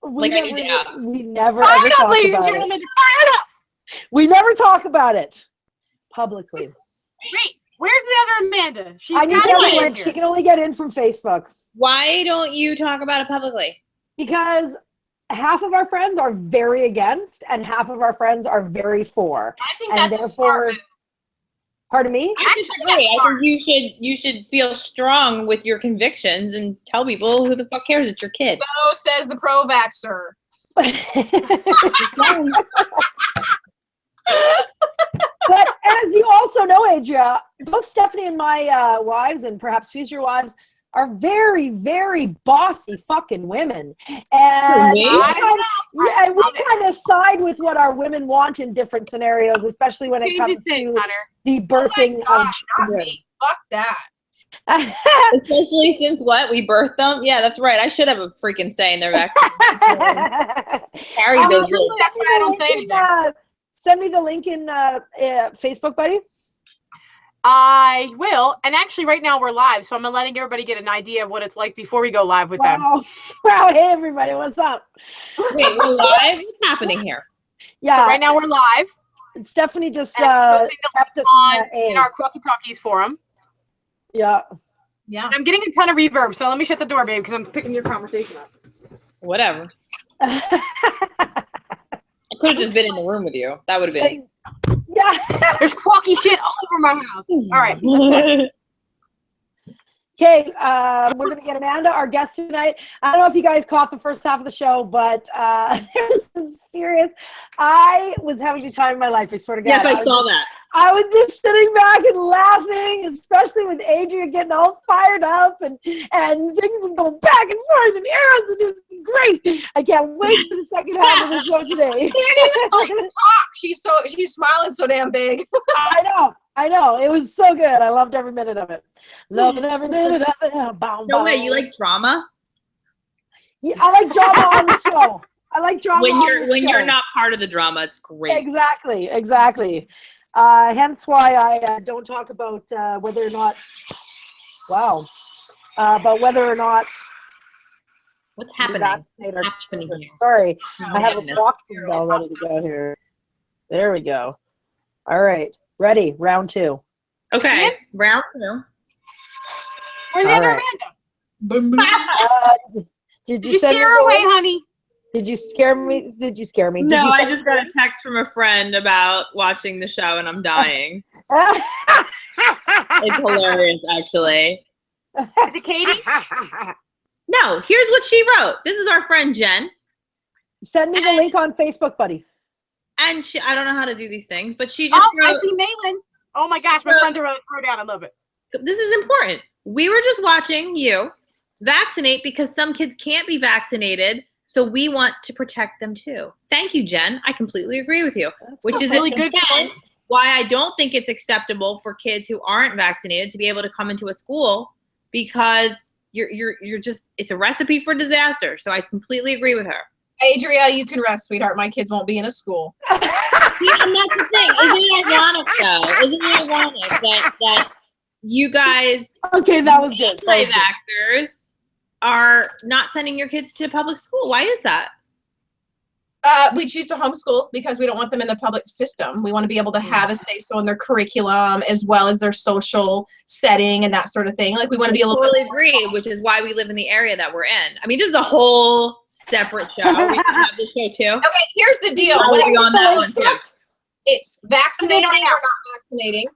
We I need to ask. We never ever talk about it. We never talk about it publicly. Wait, where's the other Amanda? I need the link. She can only get in from Facebook. Why don't you talk about it publicly? Because half of our friends are very against, and half of our friends are very for. I think that's a smart move. Pardon me? I disagree. I think you should feel strong with your convictions and tell people who the fuck cares. It's your kid. So says the pro-vaxxer. But as you also know, Adria, both Stephanie and my wives, and perhaps future wives, are very, very bossy fucking women. And we kind of side with what our women want in different scenarios, especially when it comes to the birthing of children. Fuck that. Especially since we birthed them? Yeah, that's right. I should have a freaking say in their vaccine. Carry those little. That's why I don't say anything. Send me the link in Facebook, buddy. I will. And actually, right now we're live, so I'm letting everybody get an idea of what it's like before we go live with them. Wow, hey, everybody. What's up? Wait, we're live? What's happening here? Yeah. So right now we're live. Stephanie just kept us in our Quacky Talkies forum. Yeah. Yeah. And I'm getting a ton of reverb, so let me shut the door, babe, because I'm picking your conversation up. Whatever. I could have just been in the room with you. That would have been. Yeah. There's quacky shit all over my house. All right. Okay, we're going to get Amanda, our guest tonight. I don't know if you guys caught the first half of the show, but there was some serious. I was having the time of my life, I swear to God. Yes, I saw that. I was just sitting back and laughing, especially with Adria getting all fired up and things was going back and forth and arrows, and it was great. I can't wait for the second half of the show today. She's smiling so damn big. I know. It was so good. I loved every minute of it. Loving every minute of it. No way. You like drama? Yeah, I like drama on the show. I like drama when you're not part of the drama. It's great. Exactly. Hence why I don't talk about whether or not. Wow. But whether or not. What's happening? Sorry, I have a boxing ball ready to go here. There we go. All right. Ready, round 2. Okay, round 2. Where's the other Amanda? Did you scare her away, honey? Did you scare me? No, I just got a text from a friend about watching the show, and I'm dying. It's hilarious, actually. Is it Katie? No, here's what she wrote. This is our friend Jen. Send me the link on Facebook, buddy. And I don't know how to do these things, but she just wrote, I see Malin. Oh my gosh, my friends are really throw down. I love it. This is important. We were just watching you vaccinate because some kids can't be vaccinated, so we want to protect them too. Thank you, Jen. I completely agree with you. Which is really good point. Why I don't think it's acceptable for kids who aren't vaccinated to be able to come into a school, because you're just, it's a recipe for disaster. So I completely agree with her. Adria, you can rest, sweetheart. My kids won't be in a school. See, and that's the thing. Isn't it ironic, though? Isn't it ironic that you guys, okay, that was good. Anti-vaxxers, are not sending your kids to public school? Why is that? We choose to homeschool because we don't want them in the public system. We want to be able to have a say-so in their curriculum as well as their social setting and that sort of thing. Like, we want to be able to totally agree, which is why we live in the area that we're in. I mean, this is a whole separate show. We can have this show too. Okay, here's the deal. On that one too. It's vaccinating or not vaccinating,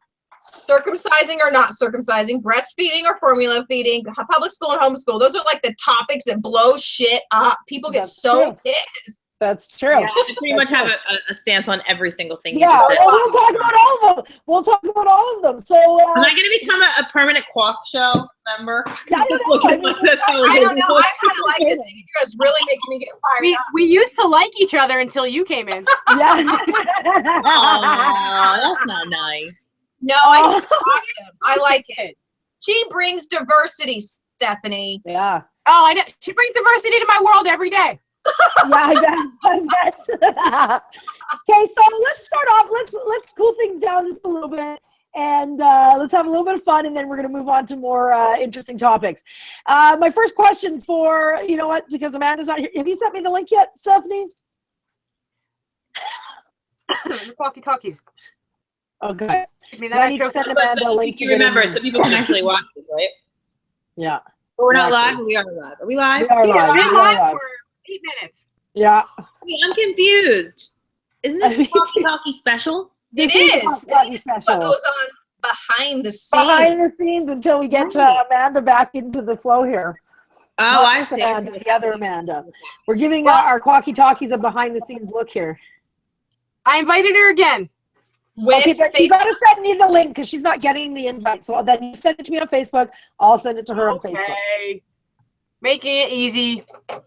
circumcising or not circumcising, breastfeeding or formula feeding, public school and homeschool. Those are like the topics that blow shit up. People get pissed. That's true. Yeah, I pretty much have a stance on every single thing you just said. Well, we'll talk about all of them. So am I going to become a permanent Quack Show member? Yeah, I don't know. I kind of like this. You guys really making me get fired up. We used to like each other until you came in. Yeah. Oh, that's not nice. No, I think it's awesome. I like it. She brings diversity, Stephanie. Yeah. Oh, I know. She brings diversity to my world every day. Yeah, I bet. Okay, so let's start off. Let's cool things down just a little bit and let's have a little bit of fun, and then we're going to move on to more interesting topics. My first question for, you know what, because Amanda's not here. Have you sent me the link yet, Stephanie? Talkies. Okay. I mean, I need to send Amanda a link to you remember, get in. so people can actually watch this, right? Yeah. But we're not Exactly. live. We are live. Are we live? We are live. We've been We are live live. for 8 minutes. Yeah. I'm confused. Isn't this the Talkie special? It is. Talkie It is special. what goes on behind the scenes. Behind the scenes until we get to Amanda back into the flow here. Oh, Not I this see. Amanda, the other Amanda. We're giving our Quacky Talkies a behind the scenes look here. I invited her again. With Okay, but you Facebook. gotta send me the link because she's not getting the invite. So then you send it to me on Facebook. I'll send it to her on Facebook. Okay. Making it easy.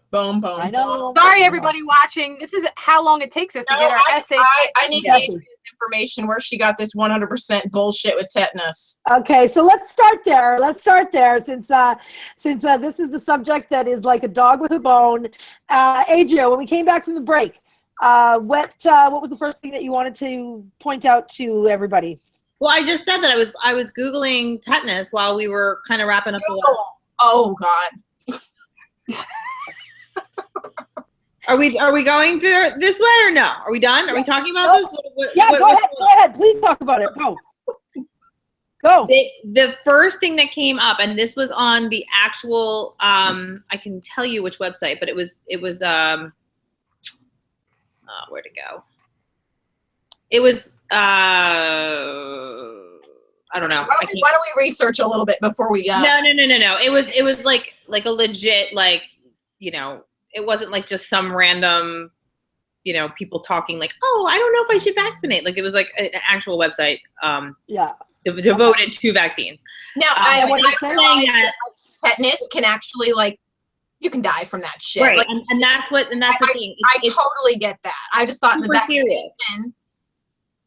Boom, boom. I know. Sorry, everybody watching. This is how long it takes us to No, get our essay. I need Yes. Adrian's information where she got this 100% bullshit with tetanus. Okay, so let's start there. Since this is the subject that is like a dog with a bone. Adria, when we came back from the break, what was the first thing that you wanted to point out to everybody? Well, I just said that I was Googling tetanus while we were kind of wrapping up the Google. Oh God. Are we going through this way or no? Are we done? Are we talking about this? Go ahead. Please talk about it. Go. The first thing that came up, and this was on the actual, I can tell you which website, but it was where'd it go? It was, I don't know. Why don't we research a little bit before we go? No. It was like a legit, like, you know, it wasn't like just some random, you know, people talking like, oh, I don't know if I should vaccinate. Like it was like an actual website devoted to vaccines. Now, I I saying that tetanus can actually, like, you can die from that shit. right, Like, and that's the thing. I totally get that. I just thought the super serious. vaccination,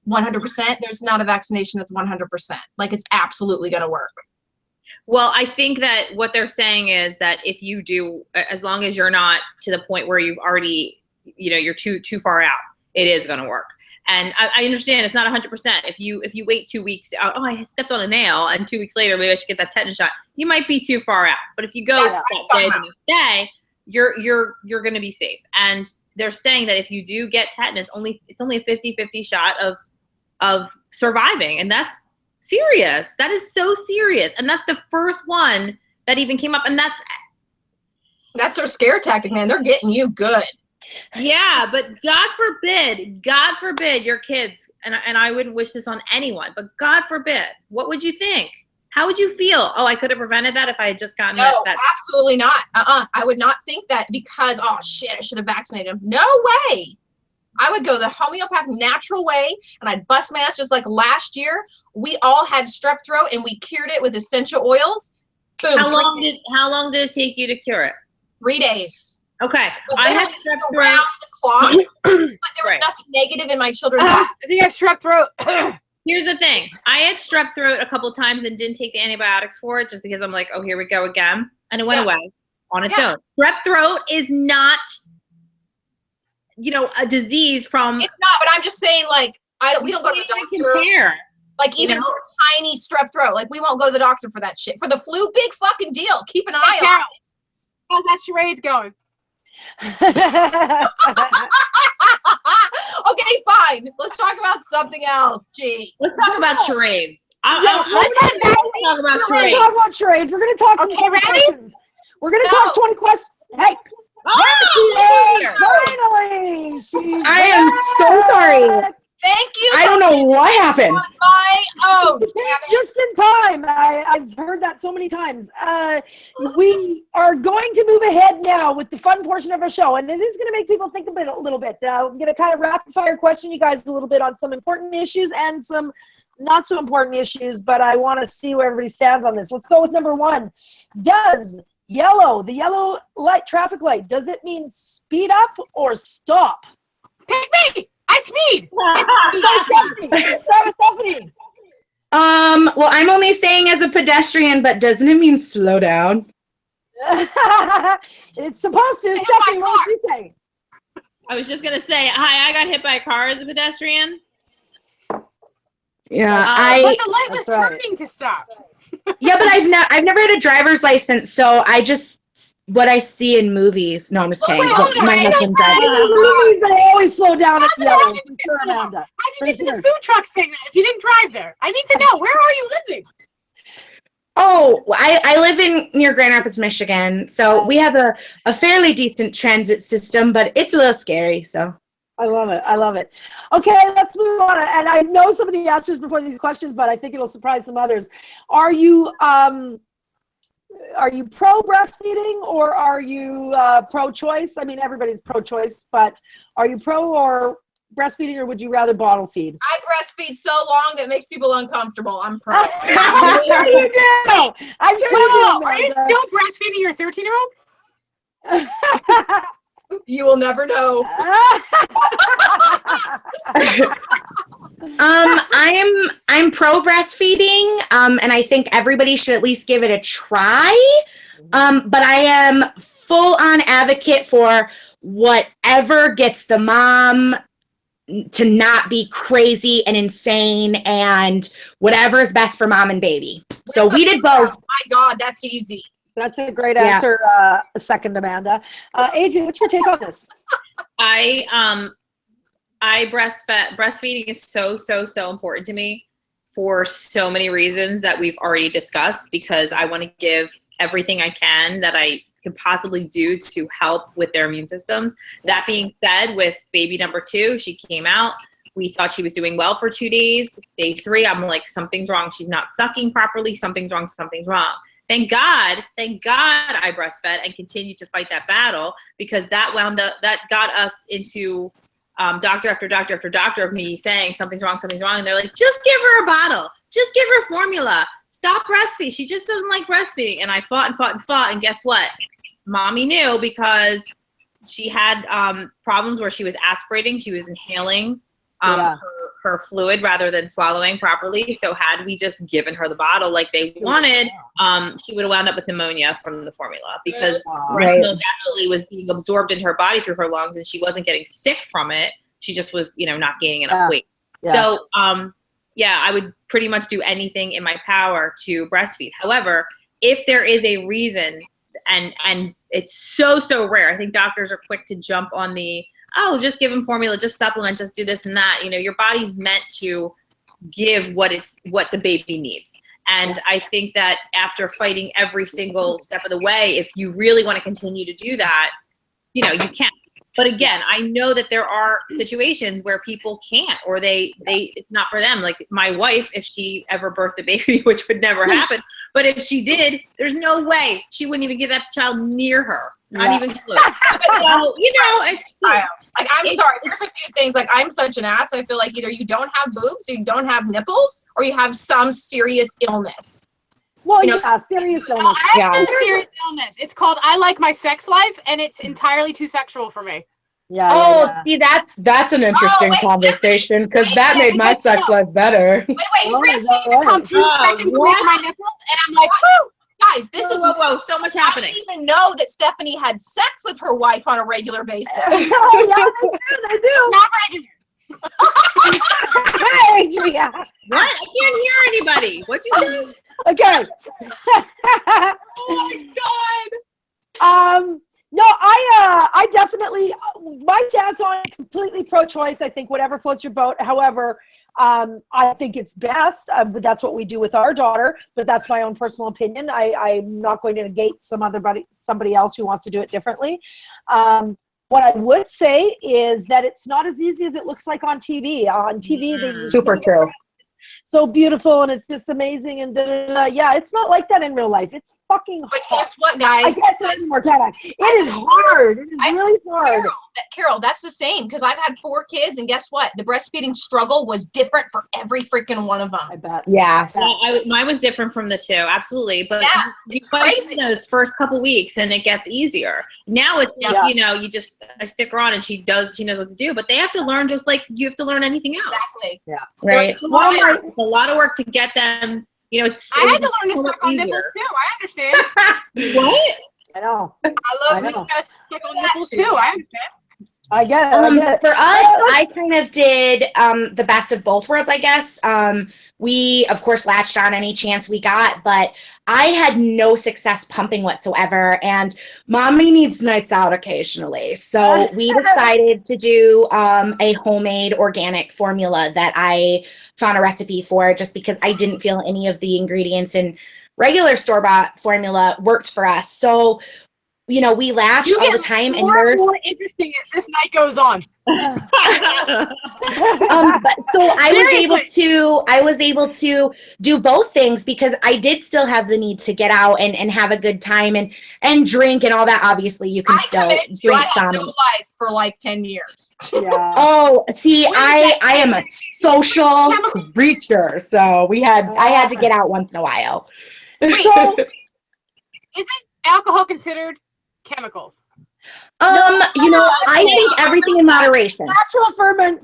100%, there's not a vaccination that's 100%. Like, it's absolutely going to work. Well, I think that what they're saying is that if you do, as long as you're not to the point where you've already, you know, you're too far out, it is going to work. And I understand it's not 100%. If you wait 2 weeks, oh, I stepped on a nail, and 2 weeks later, maybe I should get that tetanus shot. You might be too far out. But if you go that day, the next day, you're going to be safe. And they're saying that if you do get tetanus, it's only a 50-50 shot of surviving, and that's serious. That is so serious. And that's the first one that even came up. And that's their scare tactic, man. They're getting you good. yeah, but God forbid your kids, and I wouldn't wish this on anyone, but God forbid, what would you think? How would you feel? Oh, I could have prevented that if I had just gotten that. Absolutely not. I would not think that because, oh shit, I should have vaccinated him. No way. I would go the homeopathic natural way, and I'd bust my ass just like last year. We all had strep throat, and we cured it with essential oils. Boom. How long did it take you to cure it? 3 days. Okay, But I had literally strep around throat. the clock, but there was Right. nothing negative in my children's I think I have strep throat. Here's the thing. I had strep throat a couple times and didn't take the antibiotics for it just because I'm like, oh, here we go again. And it went away on its own. Strep throat is not, you know, a disease from. It's not, but I'm just saying, like, we don't go to the doctor. Compare. Like, even for tiny strep throat, like, we won't go to the doctor for that shit. For the flu, big fucking deal. Keep an eye on it. How's that charades going? Okay, fine. Let's talk about something else. Jeez. Let's talk about charades. Let's talk about We're going to charades. talk about charades. We're going to talk some Okay, 20 ready? questions. We're going to talk 20 questions. Hey, Oh, here. finally. I am so sorry. Thank you. I don't know what happened. Oh, damn it. Just in time. I've heard that so many times. We are going to move ahead now with the fun portion of our show, and it is going to make people think a little bit. I'm going to kind of rapid fire question you guys a little bit on some important issues and some not so important issues, but I want to see where everybody stands on this. Let's go with number one. Does the yellow light, traffic light, does it mean speed up or stop? Pick me! I speed! Start with Stephanie. Well, I'm only saying as a pedestrian, but doesn't it mean slow down? It's supposed to. Stephanie, what would you say? I was just going to say, hi, I got hit by a car as a pedestrian. Yeah, But the light was That's right. turning to stop. yeah, but I've never had a driver's license, so I just what I see in movies. No, I'm just kidding. hold on, My wait, husband wait, drives. wait. In the movies, they always slow down at yellow. For sure, Amanda. How'd you For get to sure. the food truck thing if you didn't drive there? I need to know. Where are you living? Oh, I live near Grand Rapids, Michigan, so we have a fairly decent transit system, but it's a little scary. So I love it. I love it. Okay, let's move on. And I know some of the answers before these questions, but I think it'll surprise some others. Are you pro breastfeeding or are you pro-choice? I mean, everybody's pro-choice, but are you pro or breastfeeding, or would you rather bottle feed? I breastfeed so long that it makes people uncomfortable. I'm pro. I'm sure you do. I'm sure you Whoa, do. are you Amanda. still breastfeeding your 13-year-old? You will never know. I'm pro breastfeeding, and I think everybody should at least give it a try. But I am full on advocate for whatever gets the mom to not be crazy and insane, and whatever is best for mom and baby. So we did both. Oh my God, that's easy. That's a great answer, second Amanda. Adrian, what's your take on this? Breastfeeding is so important to me for so many reasons that we've already discussed, because I want to give everything I can that I could possibly do to help with their immune systems. That being said, with baby number 2, she came out. We thought she was doing well for 2 days. Day 3, I'm like, something's wrong. She's not sucking properly. Something's wrong. Thank God I breastfed and continued to fight that battle, because that got us into doctor after doctor after doctor of me saying something's wrong. And they're like, just give her a bottle. Just give her formula. Stop breastfeeding. She just doesn't like breastfeeding. And I fought. And guess what? Mommy knew, because she had problems where she was aspirating. She was inhaling her fluid rather than swallowing properly. So had we just given her the bottle like they wanted, she would have wound up with pneumonia from the formula, because breast milk actually was being absorbed into her body through her lungs, and she wasn't getting sick from it. She just was, not gaining enough weight. Yeah. So, I would pretty much do anything in my power to breastfeed. However, if there is a reason, and it's so rare, I think doctors are quick to jump on the, oh, just give them formula, just supplement, just do this and that. Your body's meant to give what the baby needs. And I think that after fighting every single step of the way, if you really want to continue to do that, you can. But again, I know that there are situations where people can't, or it's not for them. Like my wife, if she ever birthed a baby, which would never happen, but if she did, there's no way she wouldn't even get that child near her. Not even close. So, it's like, I'm sorry. There's a few things. Like, I'm such an ass. I feel like either you don't have boobs, or you don't have nipples, or you have some serious illness. Well, serious illness. I have serious illness. It's called I like my sex life, and it's entirely too sexual for me. See, that's an interesting conversation, because that made my sex life better. Wait, come 2 seconds away from my nipples, and I'm like, whoo! Guys, this is whoa, so much happening. I didn't even know that Stephanie had sex with her wife on a regular basis. Oh, yeah, they do. Not regular. Hey, Adria. What? I can't hear anybody. What'd you say? Okay. Oh my God. No, I definitely, my stance on it, completely pro-choice. I think whatever floats your boat. However, I think it's best, but that's what we do with our daughter. But that's my own personal opinion. I'm not going to negate somebody else who wants to do it differently. What I would say is that it's not as easy as it looks like on TV. On TV, they super true. So beautiful, and it's just amazing, and yeah, it's not like that in real life. It's fucking hard. But guess what, guys? I can't say anymore, can I? It is hard. It is really hard. Carol, that's the same, because I've had 4 kids, and guess what? The breastfeeding struggle was different for every freaking one of them. I bet. Yeah. Mine was different from the 2, absolutely. But it's crazy. Those first couple weeks, and it gets easier. Now it's like, I stick her on, and she knows what to do. But they have to learn just like you have to learn anything else. Exactly. Yeah. Right. It's a lot of work to get them. I had to learn to suck on nipples too. I understand. What? I know. I love you. Gotta suck on nipples too. I understand. I get it. I get it. For us, I kind of did the best of both worlds, I guess. We, of course, latched on any chance we got, but I had no success pumping whatsoever, and mommy needs nights out occasionally. So we decided to do a homemade organic formula that I found a recipe for, just because I didn't feel any of the ingredients in regular store-bought formula worked for us. So, you know, we latched all the time, and more interesting as this night goes on. but, so I was able to do both things, because I did still have the need to get out and have a good time and drink and all that. Obviously, you can still drink I some. had no life for like 10 years. Yeah. Oh, see, I am a social creature, so I had to get out once in a while. Wait, isn't alcohol considered chemicals? You know, I think everything in moderation. Natural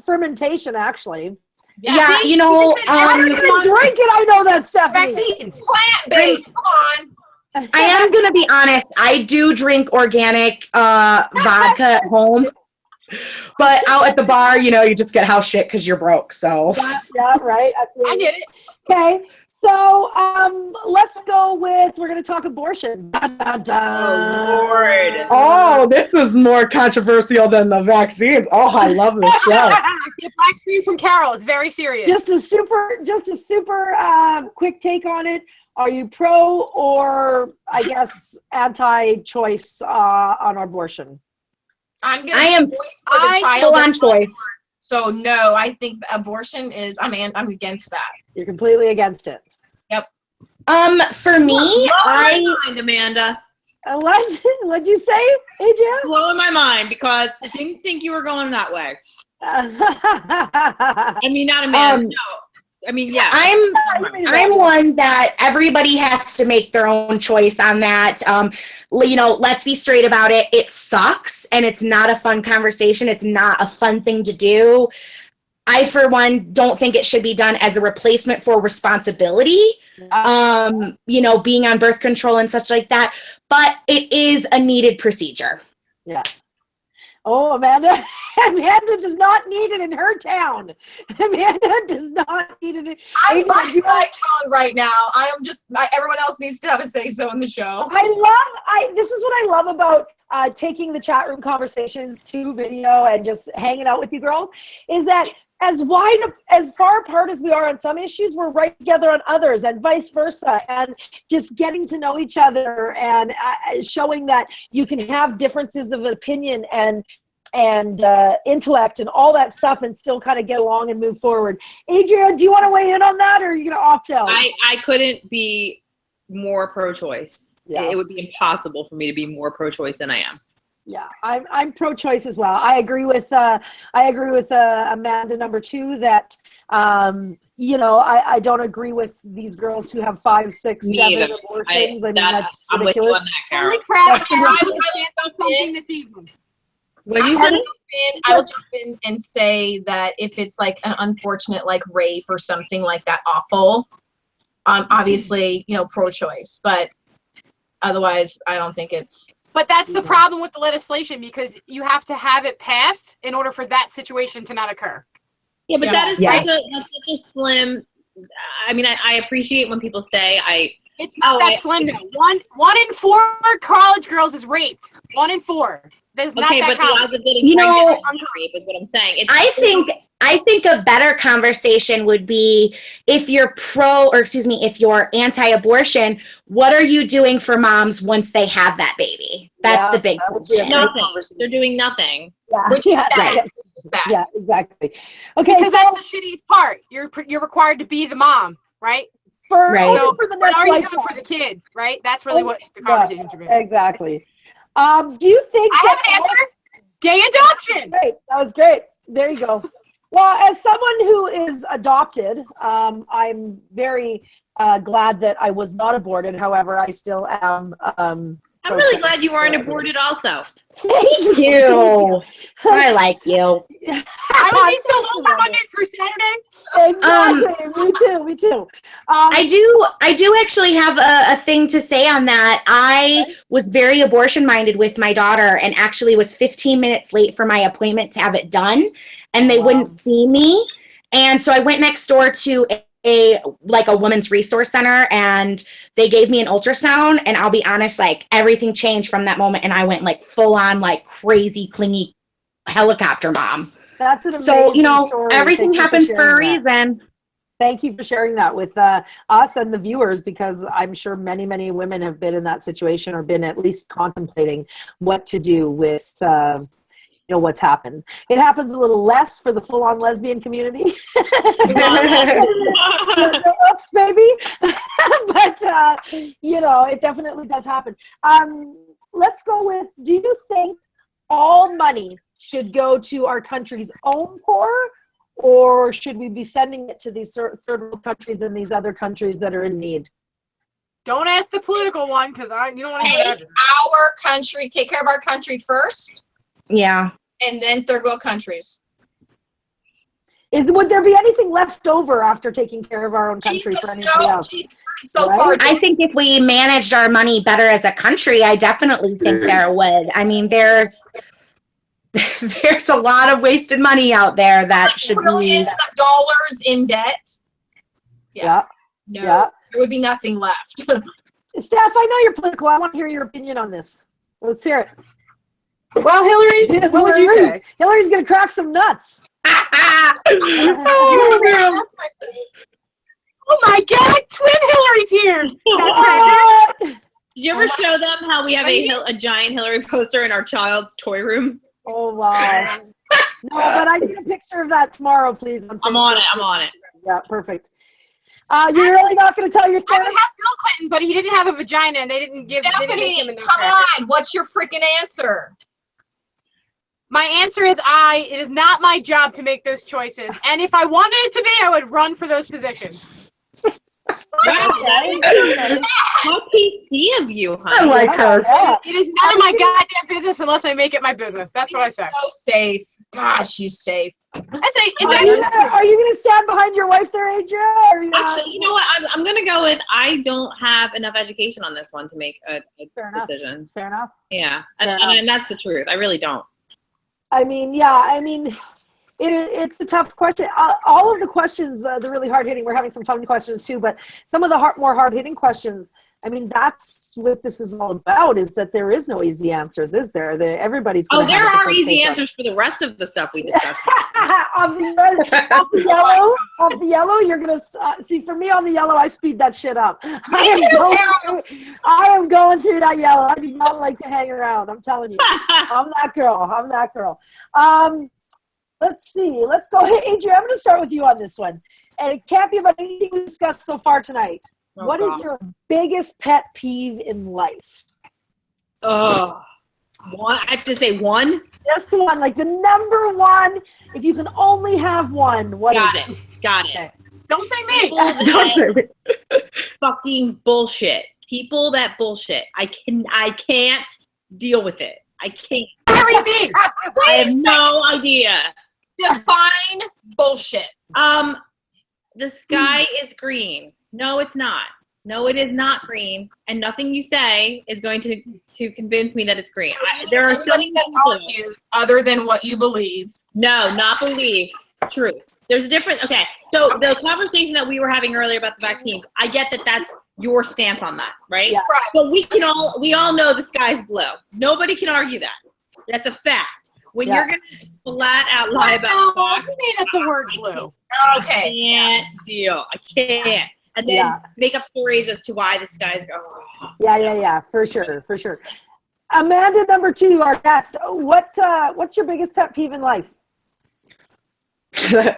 fermentation, actually. Yeah, you know, I don't even drink it. I know that, Stephanie. Vaccines. Plant-based, come on. I am going to be honest. I do drink organic vodka at home. But out at the bar, you know, you just get house shit because you're broke. So Yeah, right. I get it. Okay, so let's go with, we're going to talk abortion. Da, da, da. Oh, Lord. Oh, this is more controversial than the vaccines. Oh, I love this show. I see a black screen from Carol. It's very serious. Just a super quick take on it. Are you pro or, I guess, anti-choice on abortion? I am choice for the child. Full on choice. So no, I think abortion is. I'm against that. You're completely against it. Yep. For me, my mind, Amanda. What'd you say, Adrian? Blowing my mind, because I didn't think you were going that way. I mean, not Amanda. No. I mean, yeah. I'm one that everybody has to make their own choice on that. You know, let's be straight about it. It sucks, and it's not a fun conversation. It's not a fun thing to do. I, for one, don't think it should be done as a replacement for responsibility, you know, being on birth control and such like that. But it is a needed procedure. Yeah. Oh, Amanda does not need it in her town. Amanda does not need it. I'm biting my tongue right now. Everyone else needs to have a say-so in the show. This is what I love about taking the chat room conversations to video and just hanging out with you girls, is that as far apart as we are on some issues, we're right together on others, and vice versa, and just getting to know each other and showing that you can have differences of opinion and intellect and all that stuff and still kind of get along and move forward. Adria, do you want to weigh in on that, or are you going to opt out? I couldn't be more pro-choice. Yeah. It would be impossible for me to be more pro-choice than I am. Yeah, I'm pro-choice as well. I agree with Amanda number 2 that you know, I don't agree with these girls who have 5, 6, 7 abortions. I mean, that's ridiculous. Holy crap! Something this evening. What did you say? I will jump in and say that if it's like an unfortunate like rape or something like that awful, obviously, you know, pro-choice, but otherwise I don't think it's. But that's the problem with the legislation, because you have to have it passed in order for that situation to not occur. Yeah, but that is such a slim. I mean, I appreciate when people say It's not that slim though. One in 4 college girls is raped. 1 in 4. There's not that the odds of getting pregnant from rape is what I'm saying. I think a better conversation would be, if you're if you're anti-abortion, what are you doing for moms once they have that baby? That's the big question. Nothing. They're doing nothing. Yeah. Which is sad. Yeah, exactly. Okay, because that's the shittiest part. You're required to be the mom, right? For the next what are you lifetime. doing for the kid, right? That's really what the conversation should be. Exactly. Do you think I have an answer? Gay adoption. Great. That was great. There you go. Well, as someone who is adopted, I'm very glad that I was not aborted. However, I still am. I'm really glad you weren't aborted also. Thank you. I like you. I would be so low for Monday through Saturday. Exactly. Me too. I do actually have a thing to say on that. I was very abortion minded with my daughter and actually was 15 minutes late for my appointment to have it done, and they wouldn't see me. And so I went next door to a women's resource center, and they gave me an ultrasound, and I'll be honest, like everything changed from that moment, and I went like full on like crazy clingy helicopter mom. That's an amazing story. Everything happens for a reason. Thank you for sharing that with us and the viewers, because I'm sure many, many women have been in that situation or been at least contemplating what to do with what's happened. It happens a little less for the full-on lesbian community. Oops, baby. But it definitely does happen. Let's go with, do you think all money should go to our country's own poor, or should we be sending it to these third world countries and these other countries that are in need? Don't ask the political one, because you don't want to hear that. Take care of our country first. Yeah. And then third world countries. Would there be anything left over after taking care of our own country for anybody else? I think if we managed our money better as a country, I definitely think there would. I mean, there's a lot of wasted money out there that should be billions of dollars in debt. Yeah. No, yeah. There would be nothing left. Steph, I know you're political. I want to hear your opinion on this. Let's hear it. Well, Hillary, what would you say? Hillary's going to crack some nuts. Oh my God, twin Hillary's here. Did you ever show them how we have a giant Hillary poster in our child's toy room? Oh, wow. No, but I need a picture of that tomorrow, please. I'm on it. Yeah, perfect. You're really not going to tell your I story? would have Bill Clinton, but he didn't have a vagina, and they didn't make him in their come on. What's your freaking answer? My answer is it is not my job to make those choices. And if I wanted it to be, I would run for those positions. How PC of you, honey. I like her. It is none of my goddamn business unless I make it my business. That's what I say. So safe. God, she's safe. Are you going to stand behind your wife there, Adria? Actually, you know what? I'm going to go with I don't have enough education on this one to make a decision. Fair enough. Yeah, and that's the truth. I really don't. It's a tough question. All of the questions, the really hard-hitting, we're having some fun questions too, but some of the more hard-hitting questions, that's what this is all about, is that there is no easy answers, is there? Everybody's going to there are easy answers for the rest of the stuff we discussed. Of the yellow, you're going to see, for me on the yellow, I speed that shit up. I am going through that yellow. I do not like to hang around. I'm telling you. I'm that girl. Let's see. Let's go. Hey, Adrian, I'm going to start with you on this one. And it can't be about anything we discussed so far tonight. What is your biggest pet peeve in life? One. I have to say one? Just one. Like the number one. If you can only have one, what is it? Got it. Okay. Don't say me. Don't say me. Fucking bullshit. People that bullshit. I can't deal with it. I can't. Everything. I have no idea. Define bullshit. The sky is green. No, it's not. No, it is not green. And nothing you say is going to convince me that it's green. There are so many people other than what you believe. No, not believe. Truth. There's a difference. Okay, so the conversation that we were having earlier about the vaccines, I get that that's your stance on that, right? Yeah. Right. But we all know the sky's blue. Nobody can argue that. That's a fact. When you're going to flat out lie about facts, made up the word blue. Okay. I can't deal. I can't. And then make up stories as to why the skies go. Yeah. For sure. Amanda, number 2, our guest. What's your biggest pet peeve in life? I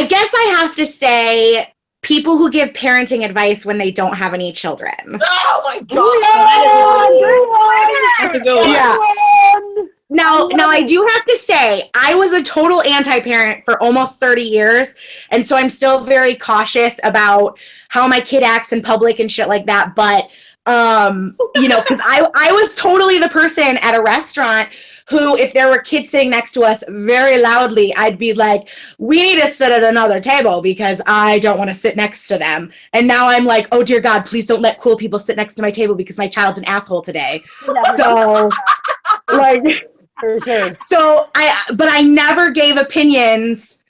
guess I have to say people who give parenting advice when they don't have any children. Oh my God. That's a good one. Yeah. Now I do have to say, I was a total anti-parent for almost 30 years, and so I'm still very cautious about how my kid acts in public and shit like that, but You know, because I was totally the person at a restaurant who, if there were kids sitting next to us very loudly, I'd be like, we need to sit at another table because I don't want to sit next to them. And now I'm like, oh dear God, please don't let cool people sit next to my table because my child's an asshole today. So, like, For sure. so I never gave opinions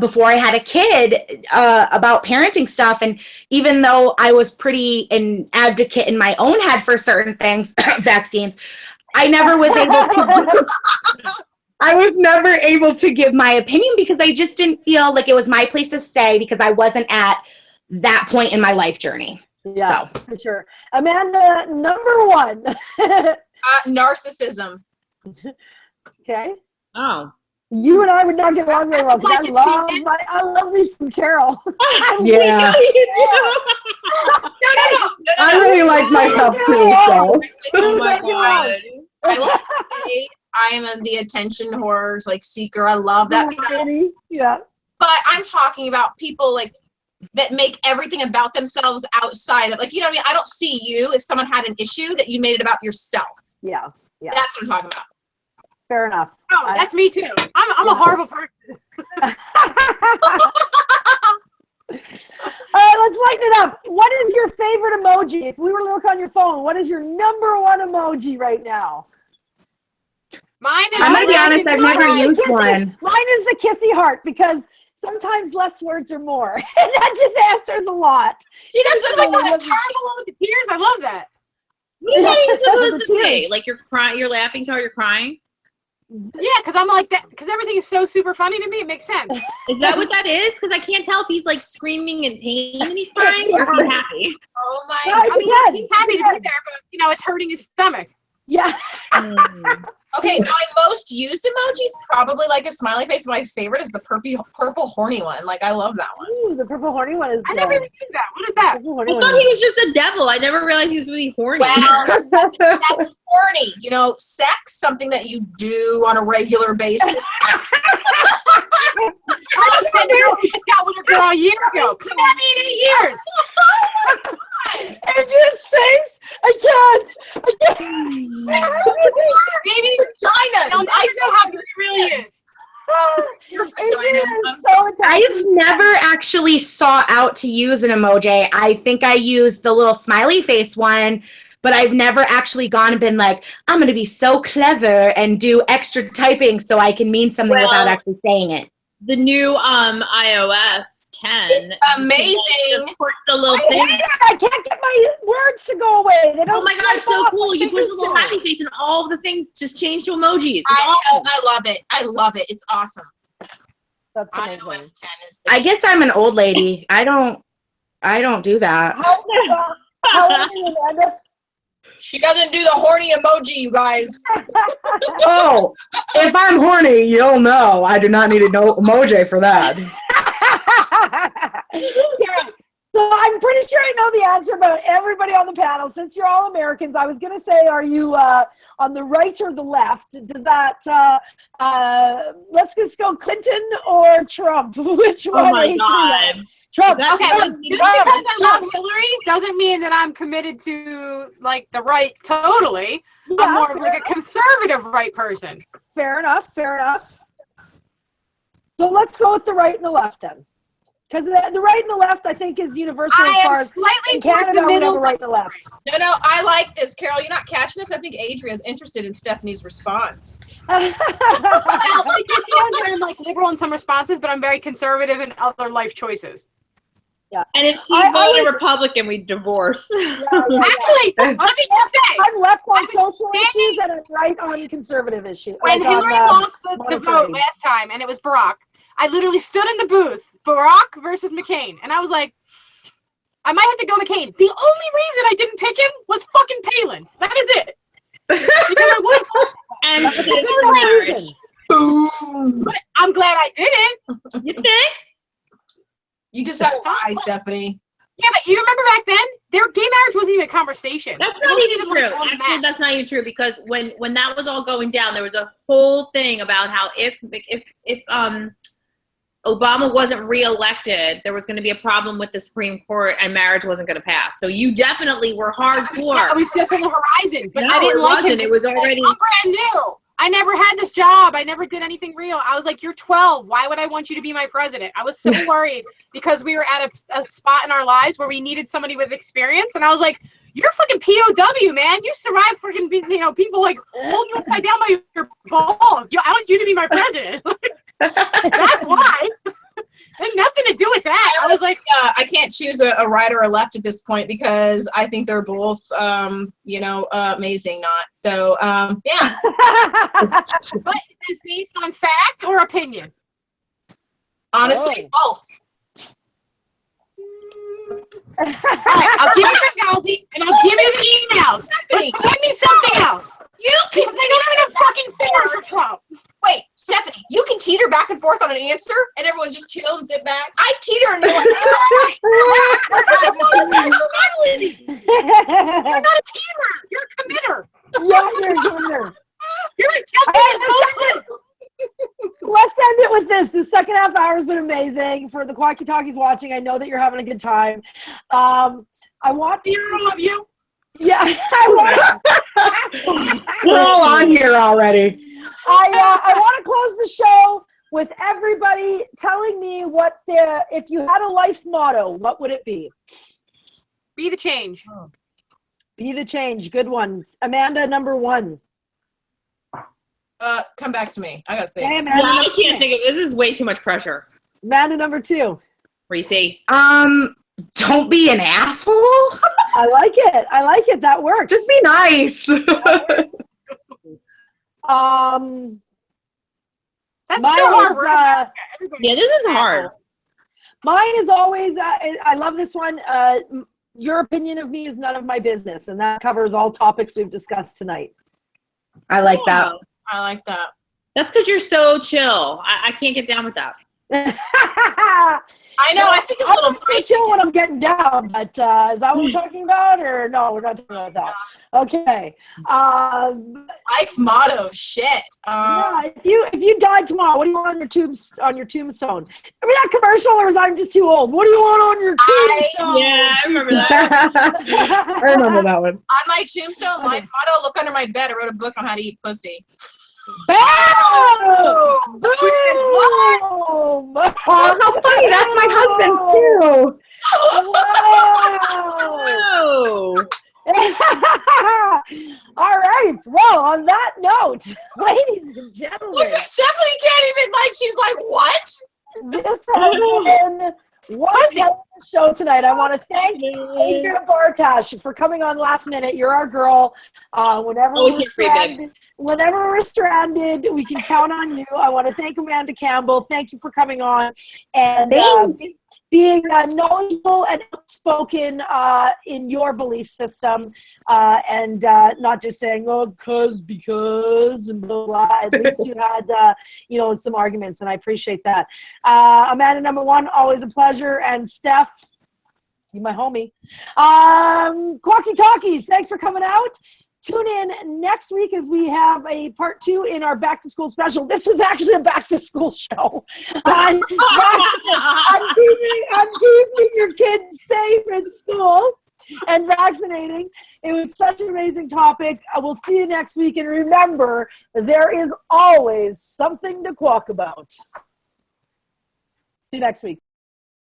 before I had a kid about parenting stuff. And even though I was pretty an advocate in my own head for certain things, vaccines, I never was able to. I was never able to give my opinion because I just didn't feel like it was my place to say because I wasn't at that point in my life journey. Yeah, so. For sure. Amanda, number one. Narcissism. Okay. Oh. You and I would not get along very well because I love me some Carol. Yeah. I really like myself too. So. Oh my God. I will say I am the attention whore, like seeker. I love that stuff. Yeah. But I'm talking about people like that make everything about themselves outside of, like, you know what I mean? I don't see you if someone had an issue that you made it about yourself. Yeah. Yeah. That's what I'm talking about. Fair enough. Oh, that's me too. I'm a horrible person. All right, let's lighten it up. What is your favorite emoji? If we were to look on your phone, what is your number one emoji right now? Mine is. I'm gonna be honest, I've never used one. Mine is the kissy heart because sometimes less words are more. That just answers a lot. She doesn't like the terrible with the tears. I love that. What is that even supposed to say? Like you're crying, you're laughing so hard you're crying? Yeah, because I'm like that. Because everything is so super funny to me. It makes sense. Is that what that is? Because I can't tell if he's like screaming in pain and he's crying or if he's happy. Oh my God. I mean, he's happy to be there, but you know, it's hurting his stomach. Yeah. Okay, my most used emoji is probably like a smiley face. My favorite is the purple horny one. Like, I love that one. Ooh, the purple horny one is I good. never even knew that. What is that? I thought he was just the devil. I never realized he was really horny. Wow, that's horny. You know, sex, something that you do on a regular basis. I just said I just got with a girl a year ago. Come at me in 8 years. Andrew's face. I can't. Baby, Vaginas. don't I know how this really is. Your Adrian vagina. is so attached. I've never actually sought out to use an emoji. I think I used the little smiley face one, but I've never actually gone and been like, I'm going to be so clever and do extra typing so I can mean something without actually saying it. The new iOS 10. It's amazing. Of course, the little I thing. hate it. I can't get my words to go away. They don't Oh my God, it's so swipe off cool. like You they push the used little to. happy face and all of the things just change to emojis. It's awesome. I love it. I love it. It's awesome. That's amazing. iOS 10 is the I guess I'm an old lady. I don't do that. How old are you, Amanda? She doesn't do the horny emoji, you guys. Oh, if I'm horny, you'll know. I do not need an emoji for that. Yeah. So I'm pretty sure I know the answer about everybody on the panel. Since you're all Americans, I was going to say, are you on the right or the left? Does that, let's just go Clinton or Trump? Which one? Oh my Adrian? God. Trump. Is that- Okay, Trump, just because I love Hillary doesn't mean that I'm committed to like the right totally. Yeah, I'm more of fair like a conservative right person. Fair enough. Fair enough. So let's go with the right and the left then. Because the right and the left, I think, is universal as I far am as slightly in towards Canada, the we have middle. a right and a left. No, I like this. Carol, you're not catching this? I think Adria's interested in Stephanie's response. Well, because she knows that I'm like liberal in some responses, but I'm very conservative in other life choices. And if she I voted would- Republican, we'd divorce. Actually, let me just say, I'm left on I was social standing- issues and I'm right on conservative issues. when like on, Hillary lost the monetary. vote last time and it was Barack, I literally stood in the booth, Barack versus McCain, and I was like, I might have to go McCain. The only reason I didn't pick him was fucking Palin. That is it. Because I would have. And That's a gay good marriage. reason. Boom. But I'm glad I did it. You think? You just have eyes, Stephanie. Yeah, but you remember back then, their gay marriage wasn't even a conversation. That's It not wasn't even like true. on the Actually, map. that's not even true because when that was all going down, there was a whole thing about how if Obama wasn't reelected, there was going to be a problem with the Supreme Court and marriage wasn't going to pass. So you definitely were hardcore. Yeah, it was just on the horizon, but No, I didn't it like wasn't. him. It was already. I'm brand new. I never had this job. I never did anything real. I was like, you're 12. Why would I want you to be my president? I was so worried because we were at a spot in our lives where we needed somebody with experience. And I was like, you're fucking POW, man. You survived freaking, people like holding you upside down by your balls. I want you to be my president. That's why. Had nothing to do with that. I was like, I can't choose a right or a left at this point because I think they're both, amazing. Not so. Yeah. but is based on fact or opinion? Honestly, both. All right, I'll give you the Gauzy and I'll give you the emails. But send me something else. You can. They don't have enough fucking force for Trump. Wait, Stephanie, you can teeter back and forth on an answer, and everyone's just chill and sit back. I teeter and You're not a teamer. You're a committer. Yeah, you're a committer. You're a Let's end it with this. The second half hour has been amazing. For the Quacky Talkies watching, I know that you're having a good time. I want to hero of you. Yeah, we're all on here already. I want to close the show with everybody telling me if you had a life motto, what would it be? Be the change. Be the change. Good one. Amanda, number 1. Come back to me. I gotta think. Hey, Amanda, I can't think of this. Is way too much pressure. Amanda, number 2. Reese. Don't be an asshole. I like it. I like it. That works. Just be nice. That's mine so hard. is, yeah, this is hard. Mine is always, I love this one. Your opinion of me is none of my business. And that covers all topics we've discussed tonight. I like that. I like that. That's because you're so chill. I can't get down with that. I know. I think a little pretty chill when I'm getting down, but is that what we're talking about? Or no, we're not talking about that. Okay. Life motto, shit. Yeah, if you died tomorrow, what do you want on your tombstone? I mean, that commercial, or is I'm just too old? What do you want on your tombstone? Yeah, I remember that. I remember that one. On my tombstone, life motto, look under my bed. I wrote a book on how to eat pussy. Boom! Boom! Oh, how funny. That's my husband, too. Wow! All right. Well, on that note, ladies and gentlemen, Look, Stephanie can't even, she's like, what? This has been one hell of a show tonight. I want to thank Adrian Bartash for coming on last minute. You're our girl. Whenever we're stranded, we can count on you. I want to thank Amanda Campbell. Thank you for coming on and being knowledgeable and outspoken in your belief system, and not just saying, because, and blah, blah. At least you had, some arguments, and I appreciate that. Amanda, number 1, always a pleasure. And Steph, you my homie. Quacky Talkies, thanks for coming out. Tune in next week as we have a part 2 in our back to school special. This was actually a back to school show. I'm keeping your kids safe in school and vaccinating. It was such an amazing topic. I will see you next week. And remember, there is always something to quack about. See you next week.